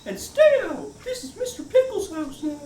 And stay out! This is Mr. Pickle's house now!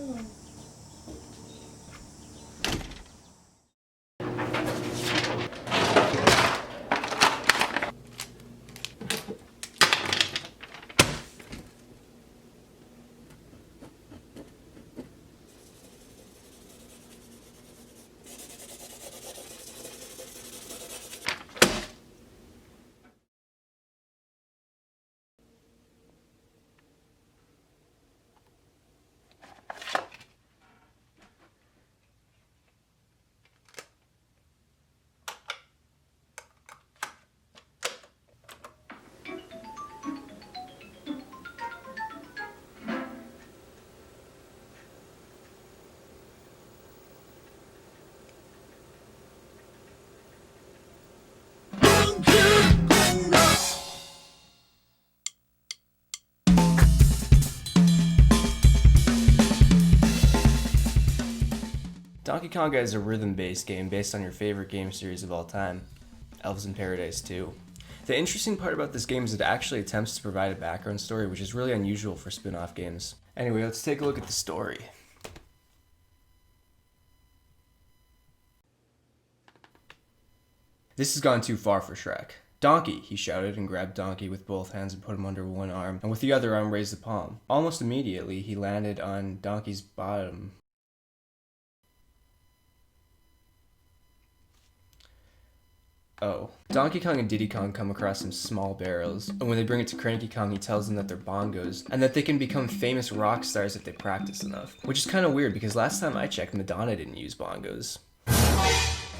Donkey Konga is a rhythm-based game based on your favorite game series of all time, Elves in Paradise 2. The interesting part about this game is it actually attempts to provide a background story, which is really unusual for spin-off games. Anyway, let's take a look at the story. This has gone too far for Shrek. "Donkey," he shouted, and grabbed Donkey with both hands and put him under one arm, and with the other arm raised the palm. Almost immediately, he landed on Donkey's bottom. Oh. Donkey Kong and Diddy Kong come across some small barrels, and when they bring it to Cranky Kong, he tells them that they're bongos, and that they can become famous rock stars if they practice enough. Which is kind of weird, because last time I checked, Madonna didn't use bongos.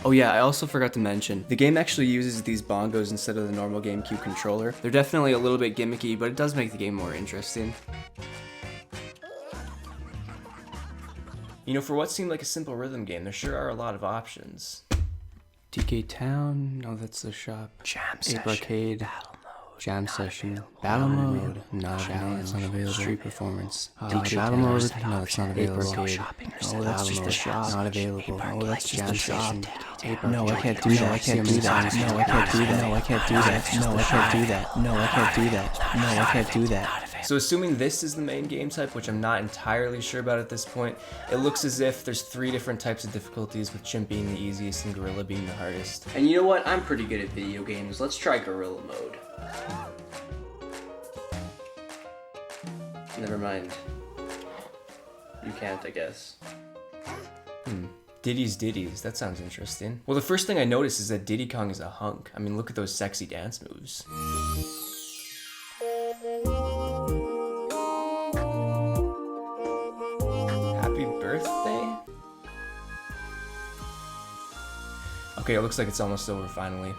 Oh yeah, I also forgot to mention, the game actually uses these bongos instead of the normal GameCube controller. They're definitely a little bit gimmicky, but it does make the game more interesting. You know, for what seemed like a simple rhythm game, there sure are a lot of options. TK Town, no, that's the shop. Jam Session, Arcade, Battle Mode, Jam Session, Battle Mode, no, it's not available. Street Performance, Battle Mode, no, it's not available. Arcade, oh, that's just the shop, not available. Oh, that's just the shop. No, I can't do that. I can't do that. No, I can't do that. No, I can't do that. No, I can't do that. No, I can't do that. No, I can't do that. So assuming this is the main game type, which I'm not entirely sure about at this point, it looks as if there's 3 different types of difficulties, with Chimp being the easiest and Gorilla being the hardest. And you know what? I'm pretty good at video games. Let's try Gorilla mode. Never mind. You can't, I guess. Ditties. That sounds interesting. Well, the first thing I noticed is that Diddy Kong is a hunk. I mean, look at those sexy dance moves. Birthday? Okay, it looks like it's almost over finally.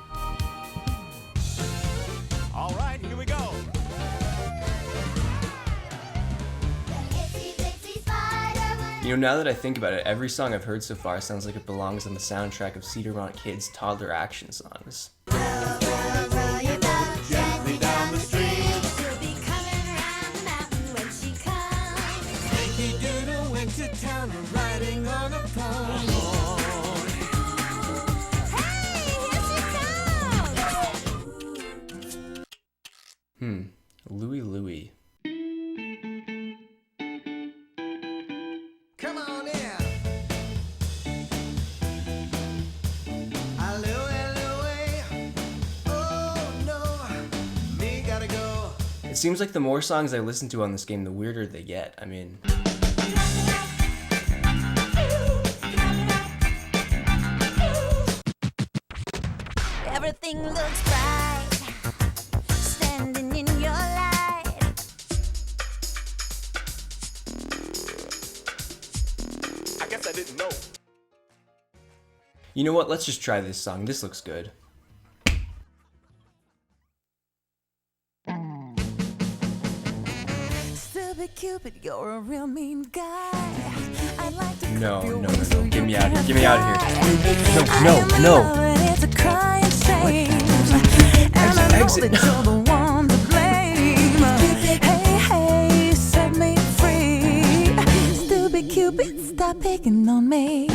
All right, here we go. You know, now that I think about it, every song I've heard so far sounds like it belongs on the soundtrack of Cedar Mont Kid's toddler action songs. Louie. Come on in. Oh no, me gotta go. It seems like the more songs I listen to on this game, the weirder they get. I mean... Everything looks bright, standing in your light. I guess I didn't know. You know what? Let's just try this song. This looks good. Stupid Cupid, you're a real mean guy. I'd like to No. Get me out of here. Get me out of here. No. It's a crying shame. And I know Exit. that you're the one to blame. Hey, set me free. Stupid Cupid, stop picking on me.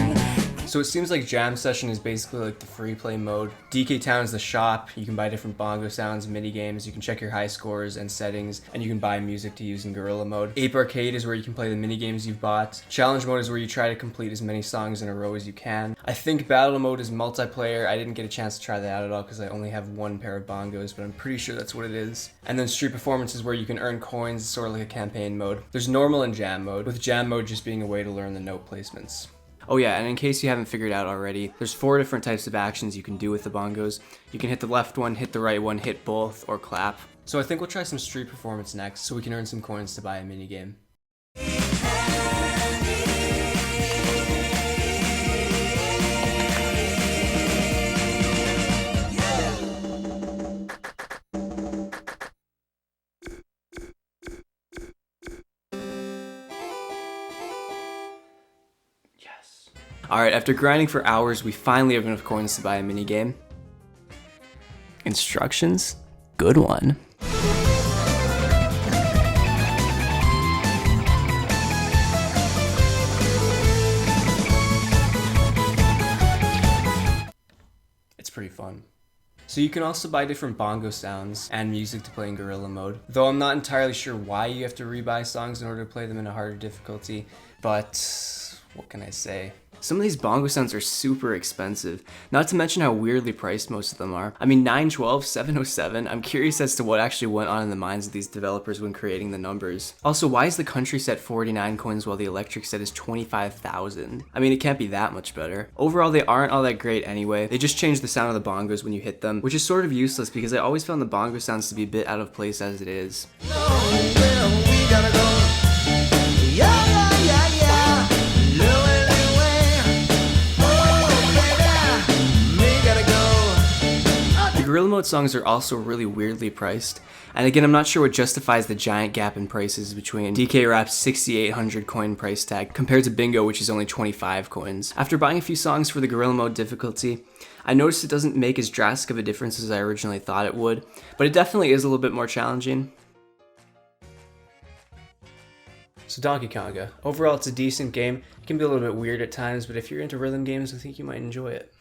So it seems like Jam Session is basically like the free play mode. DK Town is the shop. You can buy different bongo sounds, mini games. You can check your high scores and settings, and you can buy music to use in Gorilla Mode. Ape Arcade is where you can play the mini games you've bought. Challenge Mode is where you try to complete as many songs in a row as you can. I think Battle Mode is multiplayer. I didn't get a chance to try that out at all because I only have one pair of bongos, but I'm pretty sure that's what it is. And then Street Performance is where you can earn coins, sort of like a campaign mode. There's Normal and Jam Mode, with Jam Mode just being a way to learn the note placements. Oh yeah, and in case you haven't figured out already, there's 4 different types of actions you can do with the bongos. You can hit the left one, hit the right one, hit both, or clap. So I think we'll try some Street Performance next so we can earn some coins to buy a mini game. Alright, after grinding for hours, we finally have enough coins to buy a mini game. Instructions? Good one. It's pretty fun. So you can also buy different bongo sounds and music to play in Gorilla Mode, though I'm not entirely sure why you have to rebuy songs in order to play them in a harder difficulty, but what can I say? Some of these bongo sounds are super expensive, not to mention how weirdly priced most of them are. I mean, 912, 707, I'm curious as to what actually went on in the minds of these developers when creating the numbers. Also, why is the country set 49 coins while the electric set is 25,000? I mean, it can't be that much better. Overall, they aren't all that great anyway. They just change the sound of the bongos when you hit them, which is sort of useless because I always found the bongo sounds to be a bit out of place as it is. Gorilla Mode songs are also really weirdly priced, and again I'm not sure what justifies the giant gap in prices between DK Rap's 6,800 coin price tag compared to Bingo, which is only 25 coins. After buying a few songs for the Gorilla Mode difficulty, I noticed it doesn't make as drastic of a difference as I originally thought it would, but it definitely is a little bit more challenging. So Donkey Konga. Overall it's a decent game. It can be a little bit weird at times, but if you're into rhythm games I think you might enjoy it.